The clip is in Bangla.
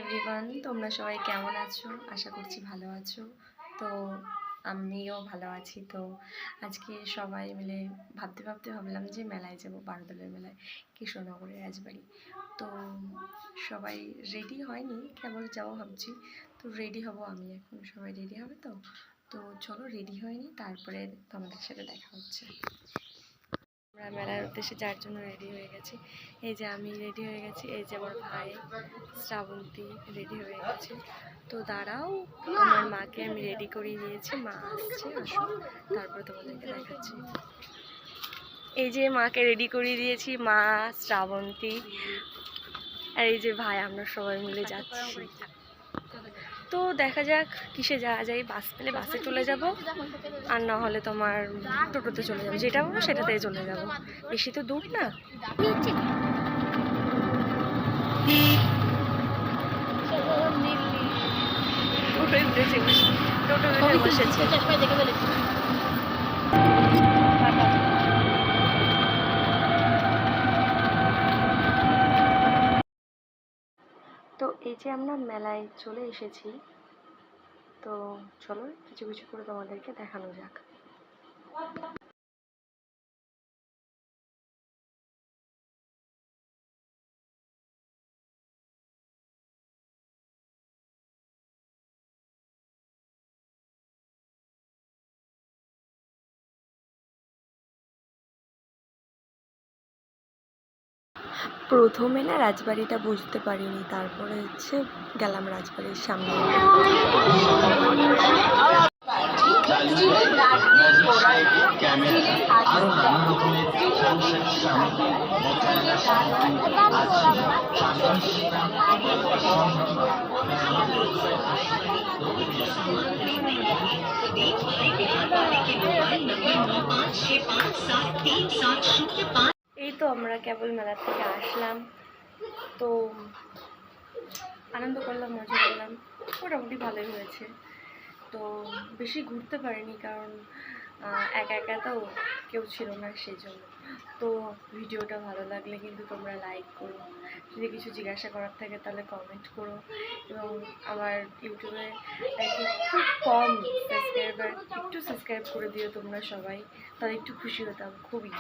এভরিওয়ান, তোমরা সবাই কেমন আছো? আশা করছি ভালো আছো। তো আমিও ভালো আছি। তো আজকে সবাই মিলে ভাবতে ভাবলাম যে মেলায় যাব, বারোদলের মেলায়, কৃষ্ণনগরের রাজবাড়ি। তো সবাই রেডি হয়নি, কেবল যাবো ভাবছি। তো রেডি হব আমি এখন, সবাই রেডি হবে। তো চলো রেডি হয়নি, তারপরে তোমাদের সাথে দেখা হচ্ছে। আমরা মেলার উদ্দেশ্যে যার জন্য রেডি হয়ে গেছি। এই যে আমি রেডি হয়ে গেছি, এই যে আমার ভাই শ্রাবন্তী রেডি হয়ে গেছে। তো দাঁড়াও, আমার মাকে আমি রেডি করিয়ে দিয়েছি, মা আসছে, আসো তারপরে তোমাদেরকে দেখাচ্ছি। এই যে মাকে রেডি করিয়ে দিয়েছি, মা, শ্রাবন্তী আর এই যে ভাই, আমরা সবাই মিলে যাচ্ছি। তো দেখা যাক কিসে যাওয়া যায়। বাস পেলে বাসে চলে যাব, আর না হলে তোমার টোটোতে চলে যাবো, যেটা বলবো সেটাতেই চলে যাব, বেশি তো দূর না। তো এই যে আমরা মেলায় চলে এসেছি। তো চলো কিছু কিছু করে তোমাদেরকে দেখানো যাক। প্রথমে না রাজবাড়িটা বুঝতে পারিনি, তারপরে হচ্ছে গেলাম রাজবাড়ির সামনে। এই তো আমরা কেবল মেলা থেকে আসলাম, তো আনন্দ করলাম, মজা করলাম, মোটামুটি ভালোই হয়েছে। তো বেশি ঘুরতে পারিনি, কারণ একা একা তো কেউ ছিল না, সেই জন্য। তো ভিডিওটা ভালো লাগলে কিন্তু তোমরা লাইক করো, যদি কিছু জিজ্ঞাসা করার থাকে তাহলে কমেন্ট করো, এবং আমার ইউটিউবে খুব কম সাবস্ক্রাইবার, একটু সাবস্ক্রাইব করে দিও তোমরা সবাই, তাহলে একটু খুশি হতাম খুবই।